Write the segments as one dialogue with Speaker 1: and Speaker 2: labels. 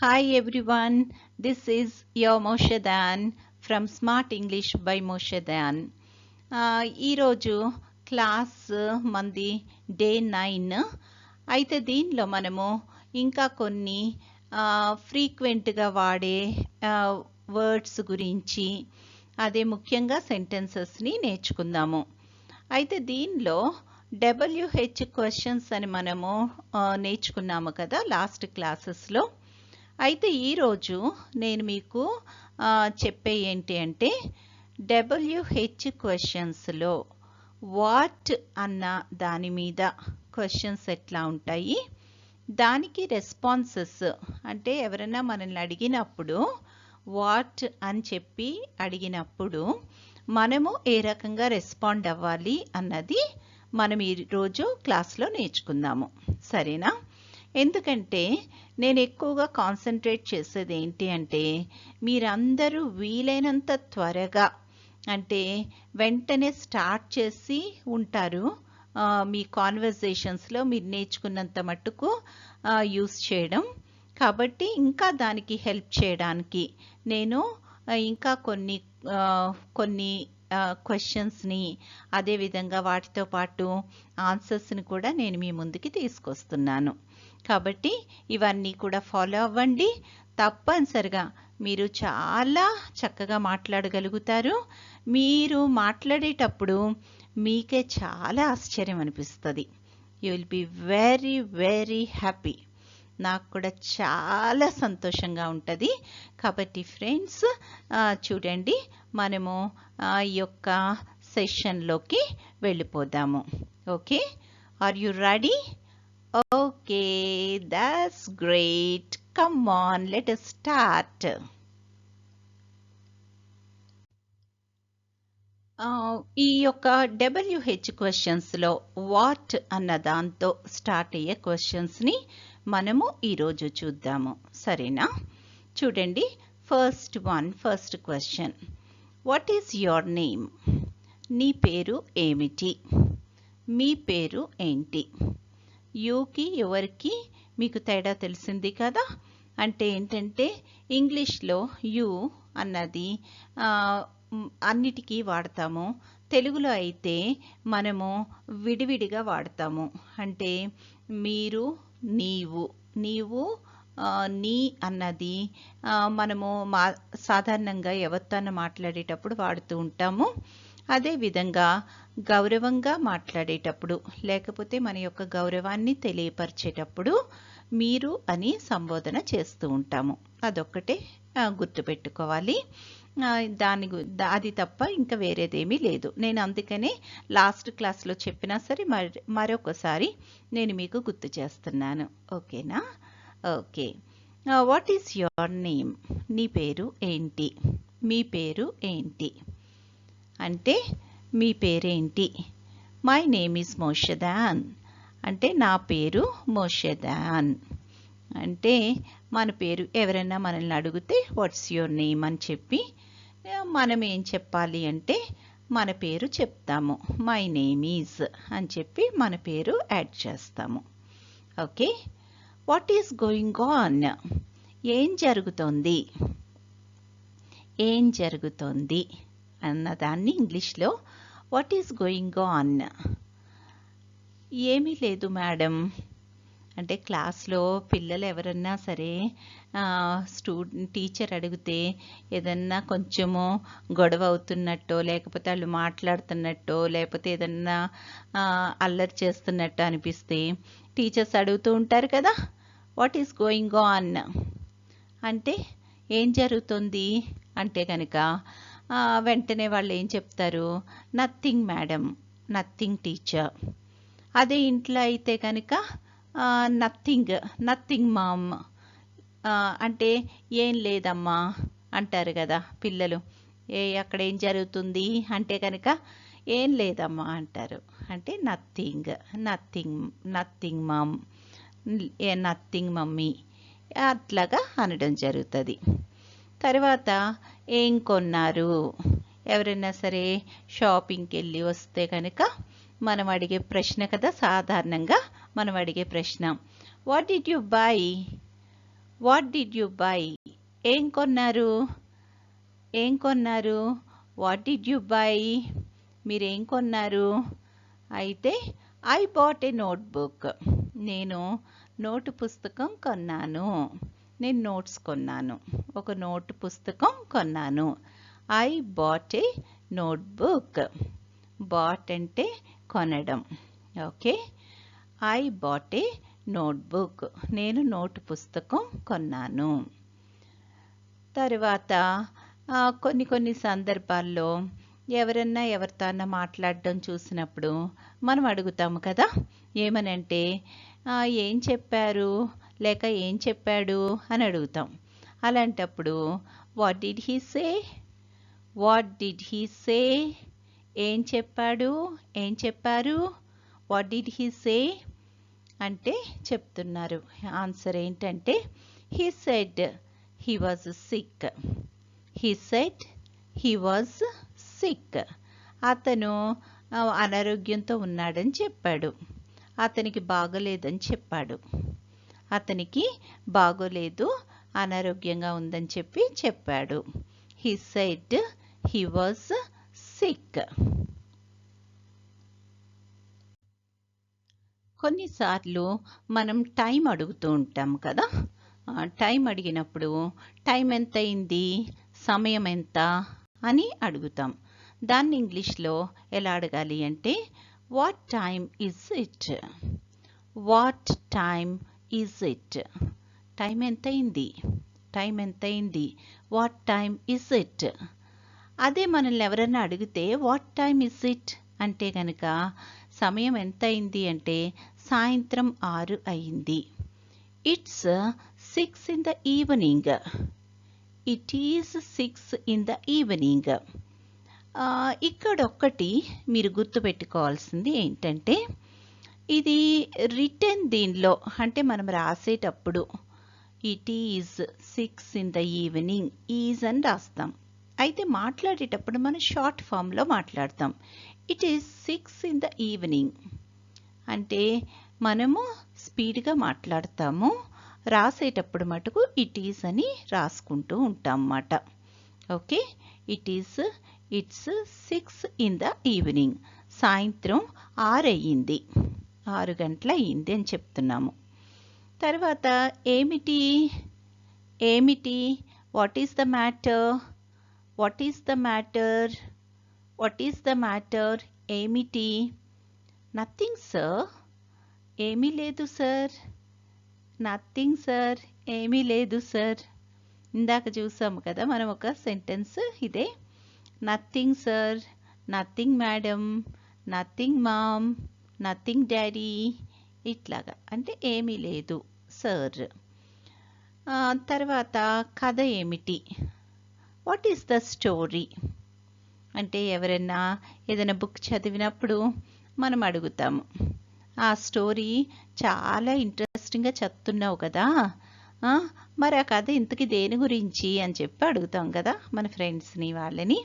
Speaker 1: Hi everyone, this is your Moshe Dan from Smart English by Moshe Dan. ఈరోజు class మంది day 9. అయితే దీనిలో మనము ఇంకా కొన్ని ఫ్రీక్వెంట్గా వాడే వర్డ్స్ గురించి అదే ముఖ్యంగా సెంటెన్సెస్ని నేర్చుకుందాము. అయితే దీనిలో WH క్వశ్చన్స్ అని మనము నేర్చుకున్నాము కదా లాస్ట్ క్లాసెస్లో. అయితే ఈరోజు నేను మీకు చెప్పే ఏంటి అంటే WH క్వశ్చన్స్లో వాట్ అన్న దాని మీద క్వశ్చన్స్ ఎట్లా ఉంటాయి, దానికి రెస్పాన్సెస్ అంటే ఎవరైనా మనల్ని అడిగినప్పుడు వాట్ అని చెప్పి అడిగినప్పుడు మనము ఏ రకంగా రెస్పాండ్ అవ్వాలి అన్నది మనం ఈరోజు క్లాస్లో నేర్చుకుందాము. సరేనా? ఎందుకంటే నేను ఎక్కువగా కాన్సన్ట్రేట్ చేసేది ఏంటి అంటే మీరందరూ వీలైనంత త్వరగా అంటే వెంటనే స్టార్ట్ చేసి ఉంటారు. మీ కాన్వర్జేషన్స్లో మీరు నేర్చుకున్నంత మట్టుకు యూస్ చేయడం. కాబట్టి ఇంకా దానికి హెల్ప్ చేయడానికి నేను ఇంకా కొన్ని క్వశ్చన్స్ని అదేవిధంగా వాటితో పాటు ఆన్సర్స్ని కూడా నేను మీ ముందుకి తీసుకొస్తున్నాను. కాబట్టి ఇవన్నీ కూడా ఫాలో అవ్వండి. తప్పనిసరిగా మీరు చాలా చక్కగా మాట్లాడగలుగుతారు. మీరు మాట్లాడేటప్పుడు మీకే చాలా ఆశ్చర్యం అనిపిస్తుంది. You will be very very happy. నాకు కూడా చాలా సంతోషంగా ఉంటుంది. కాబట్టి ఫ్రెండ్స్ చూడండి, మనము ఈ యొక్క సెషన్లోకి వెళ్ళిపోదాము. Okay, are you ready? Okay, that's great. Come on, let us start. ఈ యొక్క WH క్వశ్చన్స్లో వాట్ అన్న దాంతో స్టార్ట్ అయ్యే క్వశ్చన్స్ని మనము ఈరోజు చూద్దాము. సరేనా? చూడండి, first question, what is your name? నీ పేరు ఏమిటి? మీ పేరు ఏంటి? యూకి ఎవరికి మీకు తేడా తెలిసింది కదా. అంటే ఏంటంటే ఇంగ్లీష్లో యూ అన్నది అన్నిటికీ వాడతాము. తెలుగులో అయితే మనము విడివిడిగా వాడతాము. అంటే మీరు, నీవు, నీ అన్నది మనము సాధారణంగా ఎవరితోనో మాట్లాడేటప్పుడు వాడుతూ ఉంటాము. అదేవిధంగా గౌరవంగా మాట్లాడేటప్పుడు లేకపోతే మన యొక్క గౌరవాన్ని తెలియపరిచేటప్పుడు మీరు అని సంబోధన చేస్తూ ఉంటాము. అదొక్కటే గుర్తుపెట్టుకోవాలి. అది తప్ప ఇంకా వేరేదేమీ లేదు. నేను అందుకనే లాస్ట్ క్లాస్లో చెప్పినా సరే మరొకసారి నేను మీకు గుర్తు చేస్తున్నాను. ఓకేనా? Okay, what is your name? నీ పేరు ఏంటి? మీ పేరు ఏంటి? అంటే మీ పేరేంటి? మై నేమ్ ఈజ్ మోషే దాన్. అంటే నా పేరు మోషే దాన్. అంటే మన పేరు ఎవరైనా మనల్ని అడిగితే వాట్స్ యువర్ నేమ్ అని చెప్పి మనం ఏం చెప్పాలి అంటే మన పేరు చెప్తాము. మై నేమ్ ఈజ్ అని చెప్పి మన పేరు యాడ్ చేస్తాము. Okay, what is going on? ఏం జరుగుతోంది? ఏం జరుగుతోంది అన్నదాన్ని ఇంగ్లీష్లో వాట్ ఈజ్ గోయింగ్ ఆన్? ఏమీ లేదు మేడం. అంటే క్లాస్లో పిల్లలు ఎవరన్నా సరే టీచర్ అడిగితే ఏదన్నా కొంచెము గొడవ అవుతున్నట్టో లేకపోతే వాళ్ళు మాట్లాడుతున్నట్టో లేకపోతే ఏదన్నా అల్లరి చేస్తున్నట్టు అనిపిస్తే టీచర్స్ అడుగుతూ ఉంటారు కదా, వాట్ ఈస్ గోయింగ్ ఆన్ అంటే ఏం జరుగుతుంది అంటే కనుక వెంటనే వాళ్ళు ఏం చెప్తారు? Nothing madam, nothing teacher. అదే ఇంట్లో అయితే కనుక నథింగ్ మామ్ అంటే ఏం లేదమ్మా అంటారు కదా పిల్లలు. అక్కడ ఏం జరుగుతుంది అంటే కనుక ఏం లేదమ్మా అంటారు. అంటే నథింగ్ మామ్, నథింగ్ మమ్మీ అట్లాగా అనడం జరుగుతుంది. తర్వాత ఏం కొన్నారు? ఎవరైనా సరే షాపింగ్కి వెళ్ళి వస్తే కనుక మనం అడిగే ప్రశ్న కదా, సాధారణంగా మనం అడిగే ప్రశ్న, what did you buy? What did you buy? ఏం కొన్నారు? ఏం కొన్నారు? What did you buy? మీరేం కొన్నారు? అయితే ఐ బాట్ ఏ నోట్బుక్. నేను నోటు పుస్తకం కొన్నాను. నేను నోట్స్ కొన్నాను. ఒక నోటు పుస్తకం కొన్నాను. I bought a notebook. Bought అంటే కొనడం. Okay, I bought a notebook. నేను నోటు పుస్తకం కొన్నాను. తర్వాత కొన్ని సందర్భాల్లో ఎవరన్నా ఎవరితో మాట్లాడడం చూసినప్పుడు మనం అడుగుతాము కదా, ఏమనంటే ఏం చెప్పారు లేక ఏం చెప్పాడు అని అడుగుతాం. అలాంటప్పుడు what did he say? What did he say? ఏం చెప్పాడు? ఏం చెప్పారు? వాట్ డిడ్ హీ సే అంటే చెప్తున్నారు. ఆన్సర్ ఏంటంటే he said he was sick. He said he was sick. అతను అనారోగ్యంతో ఉన్నాడని చెప్పాడు. అతనికి బాగోలేదని చెప్పాడు. అతనికి బాగోలేదు, అనారోగ్యంగా ఉందని చెప్పాడు. He said he was sick. కొన్నిసార్లు మనం టైం అడుగుతూ ఉంటాం కదా. టైం అడిగినప్పుడు టైం ఎంత అయింది, సమయం ఎంత అని అడుగుతాం. దాన్ని ఇంగ్లీష్లో ఎలా అడగాలి అంటే what time is it? What time is it? Time ఎంత అయింది? టైం ఎంత అయింది? What time is it? అదే మనల్ని ఎవరన్నా అడిగితే వాట్ టైమ్ ఈజ్ ఇట్ అంటే కనుక సమయం ఎంత అయింది అంటే సాయంత్రం 6 అయింది. It's 6 in the evening. It is 6 in the evening. ఇక్కడ ఒక్కటి మీరు గుర్తుపెట్టుకోవాల్సింది ఏంటంటే ఇది రిటర్న్ దీనిలో అంటే మనం రాసేటప్పుడు it is 6 in the evening is అని రాస్తాం. అయితే మాట్లాడేటప్పుడు మనం షార్ట్ ఫామ్లో మాట్లాడతాం. It is 6 in the evening అంటే మనము స్పీడ్గా మాట్లాడతాము. రాసేటప్పుడు మటుకు ఇట్ ఈజ్ అని రాసుకుంటూ ఉంటాం అన్నమాట. Okay, it's 6 in the evening. సాయంత్రం 6 అయ్యింది, 6 గంటల అయ్యింది అని చెప్తున్నాము. తర్వాత ఏమిటి? ఏమిటి? What is the matter? What is the matter? What is the matter? ఏమిటి? Nothing sir. ఏమీ లేదు సార్. Nothing sir. ఏమీ లేదు సార్. ఇందాక చూసాము కదా మనం ఒక సెంటెన్స్ ఇదే. Nothing sir, nothing madam, nothing ma'am, nothing daddy, ఇట్లాగా అంటే ఏమీ లేదు సార్. తర్వాత కథ ఏమిటి? What is the story? అంటే ఎవరైనా ఏదైనా బుక్ చదివినప్పుడు మనం అడుగుతాము, ఆ స్టోరీ చాలా ఇంట్రెస్టింగ్గా చెప్తున్నావు కదా, మరి ఆ కథ ఇంతకీ దేని గురించి అని చెప్పి అడుగుతాం కదా మన ఫ్రెండ్స్ని వాళ్ళని.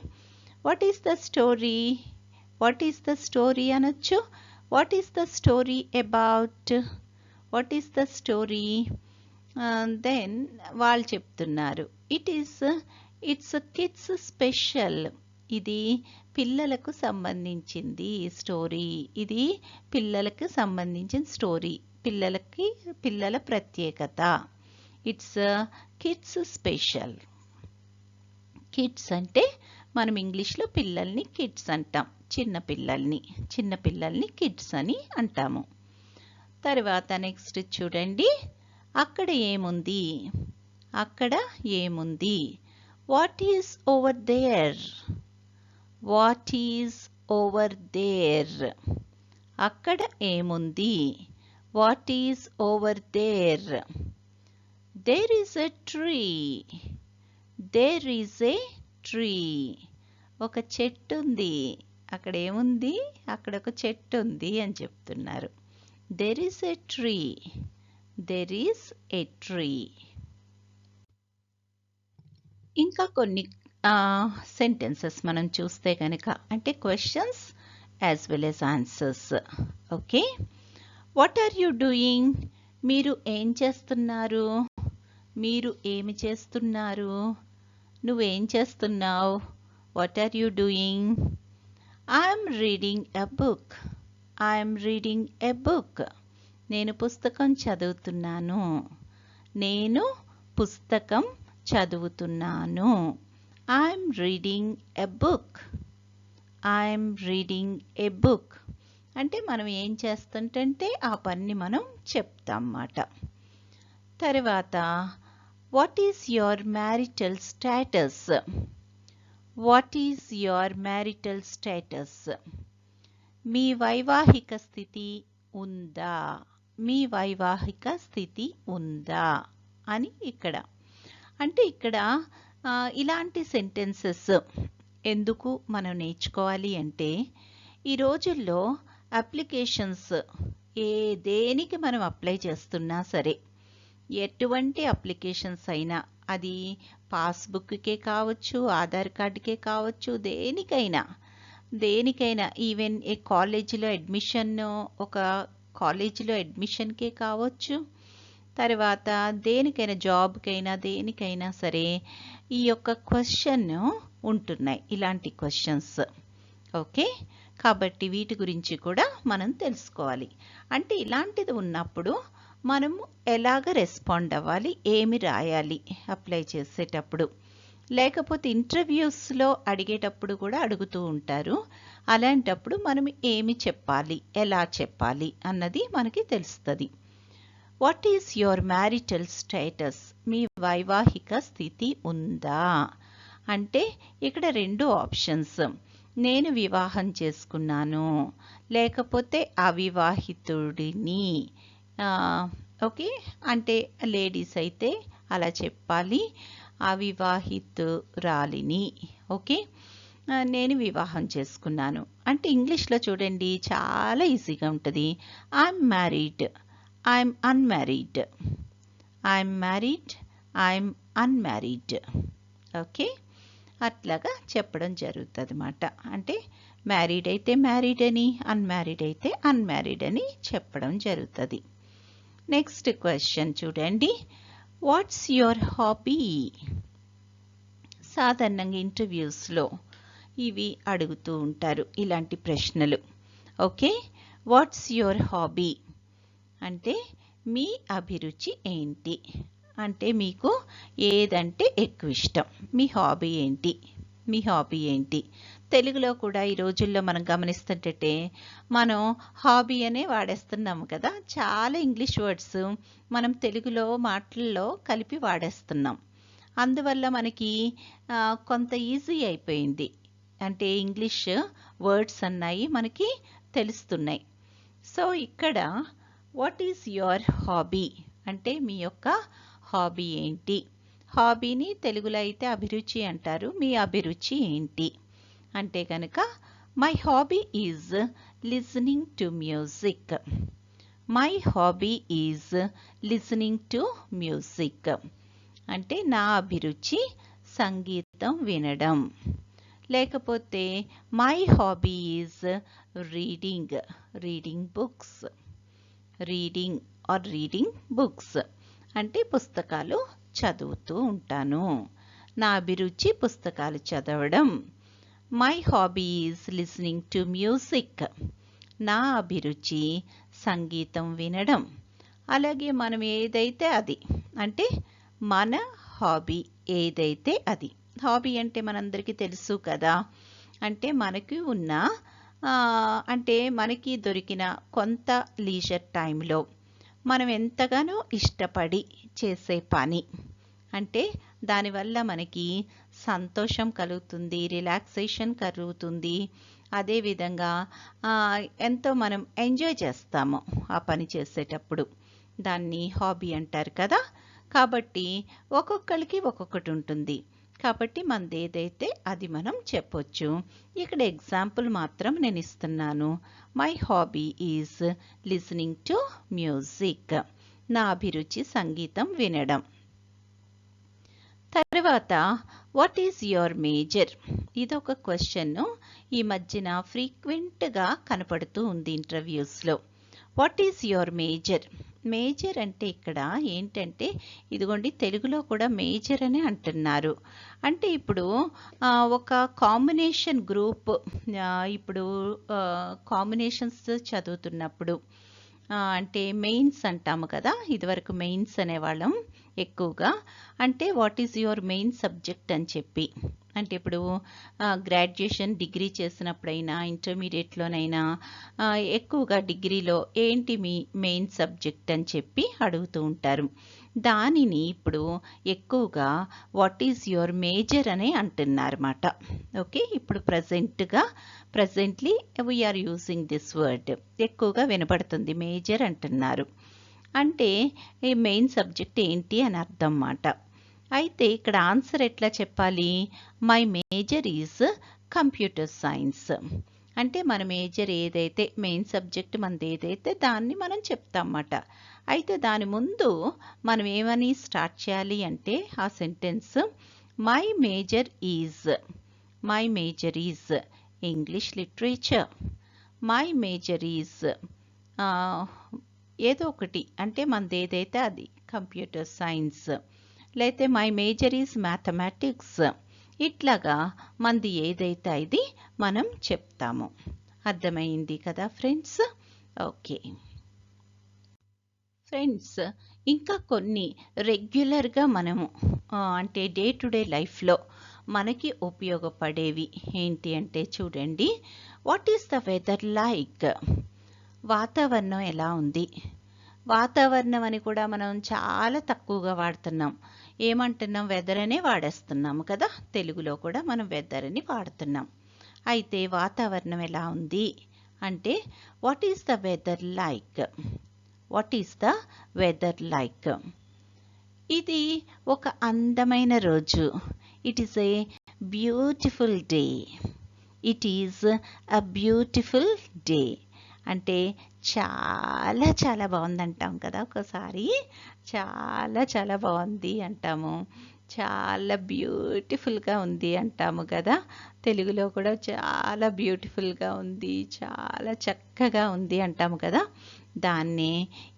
Speaker 1: What is the story? What is the story అనొచ్చు. What is the story about? What is the story? Then వాళ్ళు చెప్తున్నారు ఇట్స్ కిడ్స్ స్పెషల్. ఇది పిల్లలకు సంబంధించింది స్టోరీ. ఇది పిల్లలకు సంబంధించిన స్టోరీ, పిల్లల ప్రత్యేకత. It's kids special. కిడ్స్ అంటే మనం ఇంగ్లీష్లో పిల్లల్ని కిడ్స్ అంటాం. చిన్నపిల్లల్ని కిడ్స్ అని అంటాము. తర్వాత నెక్స్ట్ చూడండి, అక్కడ ఏముంది? అక్కడ ఏముంది? What is over there? What is over there? అక్కడ ఏముంది? What is over there? There is a tree. There is a tree. ఒక చెట్టు ఉంది. అక్కడ ఏముంది? అక్కడ ఒక చెట్టు ఉంది అని చెప్తున్నారు. There is a tree. There is a tree. ఇంకా కొన్ని సెంటెన్సెస్ మనం చూస్తే కనుక అంటే questions as well as answers. Okay, what are you doing? మీరు ఏం చేస్తున్నారు? మీరు ఏమి చేస్తున్నారు? నువ్వేం చేస్తున్నావు? What are you doing? I'm reading a book. I'm reading a book. నేను పుస్తకం చదువుతున్నాను. నేను పుస్తకం చదువుతున్నాను. I'm reading a book. I'm reading a book. అంటే మనం ఏం చేస్తుంటే ఆ పని మనం చెప్తాం అన్నమాట. తర్వాత what is your marital status? What is your marital status? మీ వైవాహిక స్థితి ఉందా? మీ వైవాహిక స్థితి ఉందా అని ఇక్కడ. అంటే ఇక్కడ ఇలాంటి సెంటెన్సెస్ ఎందుకు మనం నేర్చుకోవాలి అంటే ఈ రోజుల్లో అప్లికేషన్స్ దేనికి మనం అప్లై చేస్తున్నా సరే, ఎటువంటి అప్లికేషన్స్ అయినా, అది పాస్బుక్కే కావచ్చు, ఆధార్ కార్డుకే కావచ్చు, దేనికైనా ఈవెన్ ఏ కాలేజీలో అడ్మిషన్, ఒక కాలేజీలో అడ్మిషన్కే కావచ్చు, తర్వాత దేనికైనా జాబ్కైనా దేనికైనా సరే ఈ యొక్క క్వశ్చన్ ఉంటున్నాయి, ఇలాంటి క్వశ్చన్స్. ఓకే, కాబట్టి వీటి గురించి కూడా మనం తెలుసుకోవాలి. అంటే ఇలాంటిది ఉన్నప్పుడు మనము ఎలాగ రెస్పాండ్ అవ్వాలి, ఏమి రాయాలి అప్లై చేసేటప్పుడు. లేకపోతే ఇంటర్వ్యూస్లో అడిగేటప్పుడు కూడా అడుగుతూ ఉంటారు. అలాంటప్పుడు మనం ఏమి చెప్పాలి, ఎలా చెప్పాలి అన్నది మనకి తెలుస్తుంది. What is your marital status? మీ వైవాహిక స్థితి ఉందా? అంటే ఇక్కడ 2 ఆప్షన్స్. నేను వివాహం చేసుకున్నాను, లేకపోతే అవివాహితుడిని. ఓకే, అంటే లేడీస్ అయితే అలా చెప్పాలి, అవివాహితురాలిని. ఓకే, నేను వివాహం చేసుకున్నాను అంటే ఇంగ్లీష్లో చూడండి చాలా ఈజీగా ఉంటుంది. I'm married, I'm unmarried, I'm married, I'm unmarried. Okay, అట్లాగా చెప్పడం జరుగుతుంది అన్నమాట. అంటే మ్యారీడ్ అయితే మ్యారీడ్ అని, అన్మ్యారీడ్ అయితే అన్మ్యారీడ్ అని చెప్పడం జరుగుతుంది. నెక్స్ట్ క్వశ్చన్ చూడండి. What's your hobby? సాధారణంగా ఇంటర్వ్యూస్లో ఇవి అడుగుతూ ఉంటారు, ఇలాంటి ప్రశ్నలు. ఓకే, వాట్స్ యువర్ హాబీ అంటే మీ అభిరుచి ఏంటి? అంటే మీకు ఏదంటే ఎక్కువ ఇష్టం, మీ హాబీ ఏంటి? మీ హాబీ ఏంటి? తెలుగులో కూడా ఈ రోజుల్లో మనం గమనిస్తుంటే మనం హాబీ అనే వాడేస్తున్నాము కదా. చాలా ఇంగ్లీష్ వర్డ్స్ మనం తెలుగులో మాటల్లో కలిపి వాడేస్తున్నాం. అందువల్ల మనకి కొంత ఈజీ అయిపోయింది. అంటే ఇంగ్లీష్ వర్డ్స్ అన్నాయి మనకి తెలుస్తున్నాయి. సో ఇక్కడ వాట్ ఈస్ యువర్ హాబీ అంటే మీ యొక్క హాబీ ఏంటి? హాబీని తెలుగులో అయితే అభిరుచి అంటారు. మీ అభిరుచి ఏంటి అంటే కనుక my hobby is listening to music. My hobby is listening to music అంటే నా అభిరుచి సంగీతం వినడం. లేకపోతే my hobby is reading, reading books. Reading are reading books అంటే పుస్తకాలు చదువుతూ ఉంటాను. నా అభిరుచి పుస్తకాలు చదవడం. My hobby is listening to music. నా అభిరుచి సంగీతం వినడం. అలాగే మనం ఏదైతే అది, అంటే మన హాబీ ఏదైతే అది. హాబీ అంటే మనందరికీ తెలుసు కదా. అంటే మనకి ఉన్న అంటే మనకి దొరికిన కొంత లీజర్ టైంలో మనం ఎంతగానో ఇష్టపడి చేసే పని. అంటే దానివల్ల మనకి సంతోషం కలుగుతుంది, రిలాక్సేషన్ కలుగుతుంది. అదేవిధంగా ఎంతో మనం ఎంజాయ్ చేస్తాము ఆ పని చేసేటప్పుడు. దాన్ని హాబీ అంటారు కదా. కాబట్టి ఒక్కొక్కరికి ఒక్కొక్కటి ఉంటుంది. కాబట్టి మనది ఏదైతే అది మనం చెప్పొచ్చు. ఇక్కడ ఎగ్జాంపుల్ మాత్రం నేను ఇస్తున్నాను. My hobby is listening to music. నా అభిరుచి సంగీతం వినడం. తర్వాత వాట్ ఈజ్ యువర్ మేజర్? ఇదొక క్వశ్చన్ ఈ మధ్యన ఫ్రీక్వెంట్గా కనపడుతూ ఉంది ఇంటర్వ్యూస్లో. What is your major? Major అంటే ఇక్కడ ఏంటంటే ఇదిగోండి తెలుగులో కూడా మేజర్ అని అంటున్నారు. అంటే ఇప్పుడు ఒక కాంబినేషన్ గ్రూప్ ఇప్పుడు కాంబినేషన్స్ చదువుతున్నప్పుడు అంటే మెయిన్స్ అంటాము కదా, ఇదివరకు మెయిన్స్ అనేవాళ్ళం ఎక్కువగా. అంటే what is your main subject అని చెప్పి, అంటే ఇప్పుడు గ్రాడ్యుయేషన్ డిగ్రీ చేసినప్పుడైనా ఇంటర్మీడియట్లోనైనా ఎక్కువగా డిగ్రీలో ఏంటి మీ మెయిన్ సబ్జెక్ట్ అని చెప్పి అడుగుతూ ఉంటారు. దానిని ఇప్పుడు ఎక్కువగా వాట్ ఈజ్ యువర్ మేజర్ అని అంటున్నారన్నమాట. ఓకే, ఇప్పుడు presently we are using this word, ఎక్కువగా వినపడుతుంది మేజర్ అంటున్నారు. అంటే ఈ మెయిన్ సబ్జెక్ట్ ఏంటి అని అర్థం అన్నమాట. అయితే ఇక్కడ ఆన్సర్ ఎట్లా చెప్పాలి? My major is computer science. అంటే మన మేజర్ ఏదైతే మెయిన్ సబ్జెక్ట్ మనది ఏదైతే దాన్ని మనం చెప్తామన్నమాట. అయితే దాని ముందు మనం ఏమని స్టార్ట్ చేయాలి అంటే ఆ sentence my major is English literature. My major is ఏదో ఒకటి, అంటే మనది ఏదైతే అది కంప్యూటర్ సైన్స్, లేకపోతే మై మేజర్ ఈజ్ మ్యాథమెటిక్స్. ఇట్లాగా మనది ఏదైతే ఇది మనం చెప్తాము. అర్థమైంది కదా ఫ్రెండ్స్? ఓకే ఫ్రెండ్స్, ఇంకా కొన్ని రెగ్యులర్గా మనము అంటే డే టు డే లైఫ్లో మనకి ఉపయోగపడేవి ఏంటి అంటే చూడండి, what is the weather like? వాతావరణం ఎలా ఉంది? వాతావరణం అని కూడా మనం చాలా తక్కువగా వాడుతున్నాం. ఏమంటున్నాం? వెదర్ అనే వాడేస్తున్నాము కదా. తెలుగులో కూడా మనం వెదర్ అని వాడుతున్నాం. అయితే వాతావరణం ఎలా ఉంది అంటే what is the weather like? What is the weather like? ఇది ఒక అందమైన రోజు. It is a beautiful day. It is a beautiful day అంటే చాలా చాలా బాగుంది అంటాం కదా. ఒకసారి చాలా చాలా బాగుంది అంటాము, చాలా బ్యూటిఫుల్గా ఉంది అంటాము కదా. తెలుగులో కూడా చాలా బ్యూటిఫుల్గా ఉంది, చాలా చక్కగా ఉంది అంటాము కదా. దాన్నే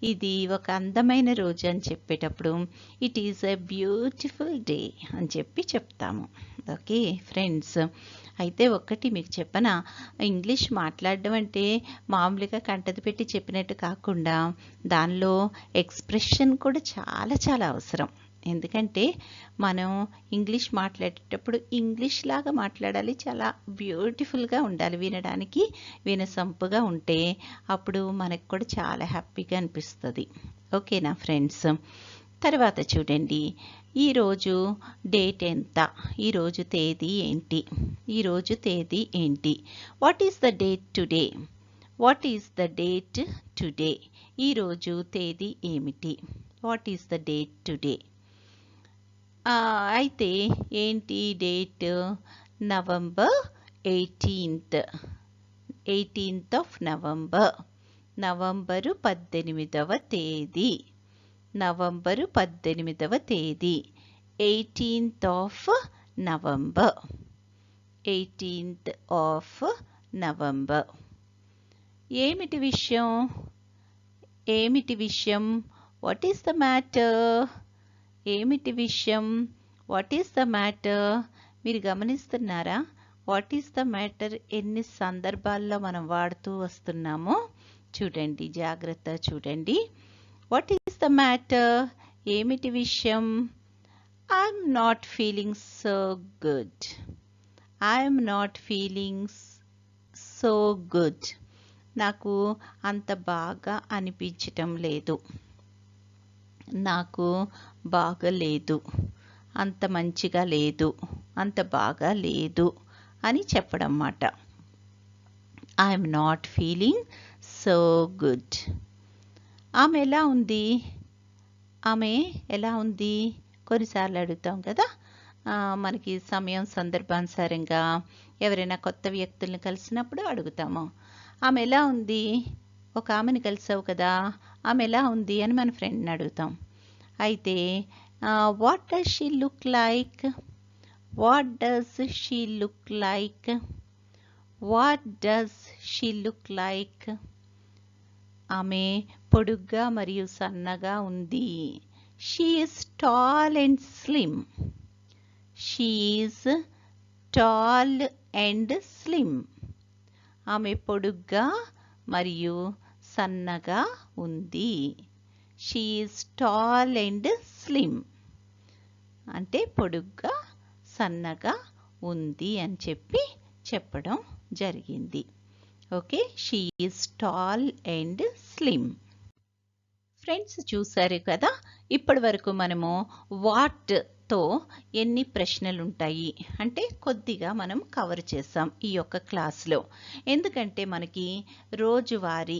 Speaker 1: ఇది ఒక అందమైన రోజు అని చెప్పేటప్పుడు it is a beautiful day అని చెప్పి చెప్తాము. ఓకే ఫ్రెండ్స్, అయితే ఒక్కటి మీకు చెప్పనా, ఇంగ్లీష్ మాట్లాడడం అంటే మామూలుగా కంటది పెట్టి చెప్పినట్టు కాకుండా దానిలో ఎక్స్ప్రెషన్ కూడా చాలా చాలా అవసరం. ఎందుకంటే మనం ఇంగ్లీష్ మాట్లాడేటప్పుడు ఇంగ్లీష్ లాగా మాట్లాడాలి, చాలా బ్యూటిఫుల్గా ఉండాలి, వినడానికి వినసొంపుగా ఉంటే అప్పుడు మనకు కూడా చాలా హ్యాపీగా అనిపిస్తుంది. ఓకేనా ఫ్రెండ్స్? తర్వాత చూడండి, ఈరోజు డేట్ ఎంత? ఈరోజు తేదీ ఏంటి? ఈరోజు తేదీ ఏంటి? What is the date today? What is the date today? ఈరోజు తేదీ ఏమిటి? What is the date today? అయితే ఏంటి date? November 18th, 18th of November. November 18వ తేదీ. నవంబరు 18వ తేదీ. 18th of November. 18th of November. ఏమిటి విషయం? ఏమిటి విషయం? What is the matter? ఏమిటి విషయం? What is the matter? మీరు గమనిస్తున్నారా? వాట్ ఈస్ ద మ్యాటర్ ఎన్ని సందర్భాల్లో మనం వాడుతూ వస్తున్నామో చూడండి, జాగ్రత్త చూడండి. What is the matter? ఏమిటి విషయం? I'm not feeling so good. I'm not feeling so good. నాకు అంత బాగా అనిపించటం లేదు. నాకు బాగలేదు, అంత మంచిగా లేదు, అంత బాగా లేదు అని చెప్పడం అన్నమాట. I'm not feeling so good. ఆమె ఎలా ఉంది? ఆమె ఎలా ఉంది? కొన్నిసార్లు అడుగుతాం కదా, మనకి సమయం సందర్భానుసారంగా ఎవరైనా కొత్త వ్యక్తుల్ని కలిసినప్పుడు అడుగుతాము, ఆమె ఎలా ఉంది? ఒక ఆమెను కలిసావు కదా, ఆమె ఎలా ఉంది అని మన ఫ్రెండ్ని అడుగుతాం. అయితే what does she look like? What does she look like? What does she look like? ఆమె పొడుగ్గా మరియు సన్నగా ఉంది. She is tall and slim. She is tall and slim. ఆమె పొడుగ్గా మరియు సన్నగా ఉంది. She is tall and slim అంటే పొడుగ్గా సన్నగా ఉంది అని చెప్పడం జరిగింది. Okay, she is tall and slim. Friends, చూసారు కదా, ఇప్పటి వరకు మనము వాట్తో ఎన్ని ప్రశ్నలు ఉంటాయి అంటే కొద్దిగా మనం కవర్ చేసాం ఈ యొక్క క్లాస్లో. ఎందుకంటే మనకి రోజువారీ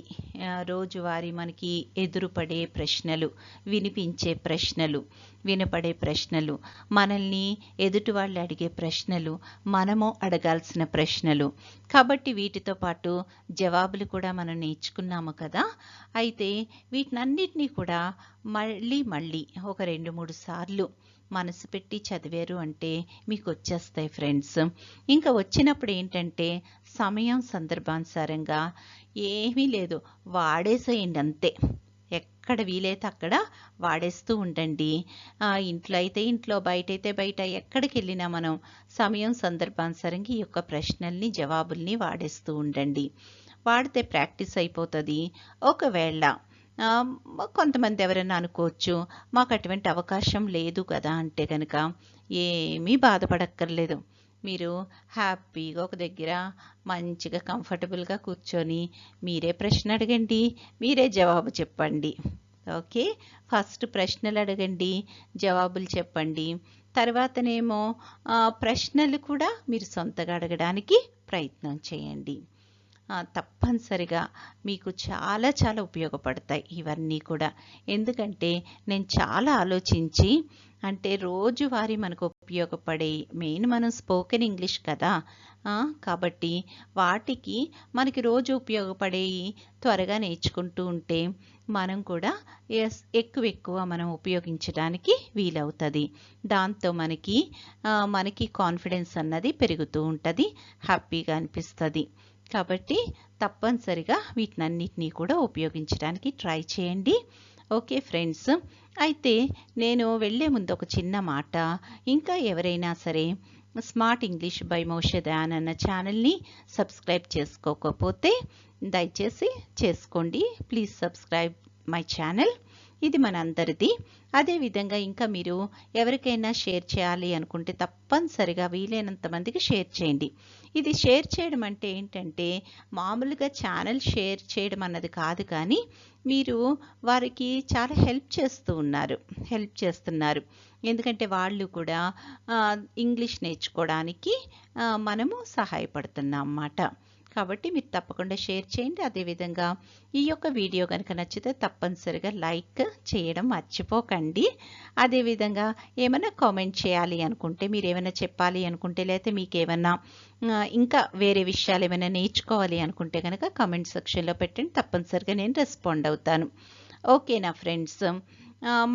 Speaker 1: మనకి ఎదురుపడే ప్రశ్నలు, వినిపించే ప్రశ్నలు, వినపడే ప్రశ్నలు, మనల్ని ఎదుటి వాళ్ళు అడిగే ప్రశ్నలు, మనము అడగాల్సిన ప్రశ్నలు. కాబట్టి వీటితో పాటు జవాబులు కూడా మనం నేర్చుకున్నాము కదా. అయితే వీటినన్నిటినీ కూడా మళ్ళీ ఒక 2-3 సార్లు మనసు పెట్టి చదివారు అంటే మీకు వచ్చేస్తాయి ఫ్రెండ్స్. ఇంకా వచ్చినప్పుడు ఏంటంటే సమయం సందర్భానుసారంగా ఏమీ లేదు, వాడేసేయండి అంతే. ఎక్కడ వీలైతే అక్కడ వాడేస్తూ ఉండండి. ఇంట్లో అయితే ఇంట్లో, బయట అయితే బయట, ఎక్కడికి వెళ్ళినా మనం సమయం సందర్భానుసారంగా ఈ యొక్క ప్రశ్నల్ని, జవాబుల్ని వాడేస్తూ ఉండండి. వాడితే ప్రాక్టీస్ అయిపోతుంది. ఒకవేళ కొంతమంది ఎవరైనా అనుకోవచ్చు, మాకు అటువంటి అవకాశం లేదు కదా అంటే కనుక ఏమీ బాధపడక్కర్లేదు. మీరు హ్యాపీగా ఒక దగ్గర మంచిగా కంఫర్టబుల్గా కూర్చొని మీరే ప్రశ్న అడగండి, మీరే జవాబు చెప్పండి. ఓకే, ఫస్ట్ ప్రశ్నలు అడగండి, జవాబులు చెప్పండి. తర్వాతనేమో ప్రశ్నలు కూడా మీరు సొంతగా అడగడానికి ప్రయత్నం చేయండి. తప్పనిసరిగా మీకు చాలా చాలా ఉపయోగపడతాయి ఇవన్నీ కూడా. ఎందుకంటే నేను చాలా ఆలోచించి, అంటే రోజువారీ మనకు ఉపయోగపడే, మెయిన్ మనం స్పోకెన్ ఇంగ్లీష్ కదా, కాబట్టి వాటికి మనకి రోజు ఉపయోగపడేవి త్వరగా నేర్చుకుంటూ ఉంటే మనం కూడా ఎక్కువ మనం ఉపయోగించడానికి వీలవుతుంది. దాంతో మనకి కాన్ఫిడెన్స్ అన్నది పెరుగుతూ ఉంటుంది, హ్యాపీగా అనిపిస్తుంది. కాబట్టి తప్పనిసరిగా వీటినన్నిటినీ కూడా ఉపయోగించడానికి ట్రై చేయండి. ఓకే ఫ్రెండ్స్, అయితే నేను వెళ్ళే ముందు ఒక చిన్న మాట. ఇంకా ఎవరైనా సరే smart English by Moshe Dayan అన్న ఛానల్ని సబ్స్క్రైబ్ చేసుకోకపోతే దయచేసి చేసుకోండి. Please subscribe my channel. ఇది మనందరిది. అదేవిధంగా ఇంకా మీరు ఎవరికైనా షేర్ చేయాలి అనుకుంటే తప్పనిసరిగా వీలైనంత మందికి షేర్ చేయండి. ఇది షేర్ చేయడం అంటే ఏంటంటే మామూలుగా ఛానల్ షేర్ చేయడం అన్నది కాదు, కానీ మీరు వారికి చాలా హెల్ప్ చేస్తున్నారు. ఎందుకంటే వాళ్ళు కూడా ఇంగ్లీష్ నేర్చుకోవడానికి మనము సహాయపడుతున్నాం అన్నమాట. కాబట్టి మీరు తప్పకుండా షేర్ చేయండి. అదేవిధంగా ఈ యొక్క వీడియో కనుక నచ్చితే తప్పనిసరిగా లైక్ చేయడం మర్చిపోకండి. అదేవిధంగా ఏమైనా కామెంట్ చేయాలి అనుకుంటే, మీరు ఏమైనా చెప్పాలి అనుకుంటే, లేకపోతే మీకు ఏమైనా ఇంకా వేరే విషయాలు ఏమైనా నేర్చుకోవాలి అనుకుంటే కనుక కామెంట్ సెక్షన్లో పెట్టండి. తప్పనిసరిగా నేను రెస్పాండ్ అవుతాను. ఓకేనా ఫ్రెండ్స్,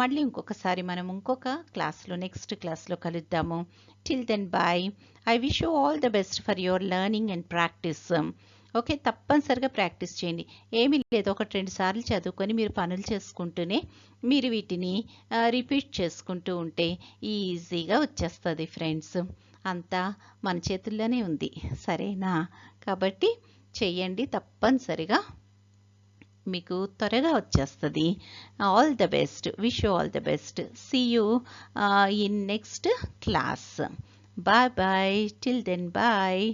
Speaker 1: మళ్ళీ ఇంకొకసారి మనం ఇంకొక క్లాస్లో, నెక్స్ట్ క్లాస్లో కలుద్దాము. Till then bye. I wish you all the best for your learning and practice. Okay, తప్పనిసరిగా ప్రాక్టీస్ చేయండి. ఏమీ లేదు, 1-2 సార్లు చదువుకొని మీరు పనులు చేసుకుంటూనే మీరు వీటిని రిపీట్ చేసుకుంటూ ఉంటే ఈజీగా వచ్చేస్తుంది ఫ్రెండ్స్. అంతా మన చేతుల్లోనే ఉంది, సరేనా? కాబట్టి చెయ్యండి, తప్పనిసరిగా మీకు త్వరగా వచ్చేస్తుంది. All the best, wish you all the best. See you in next class. Bye bye. Till then bye.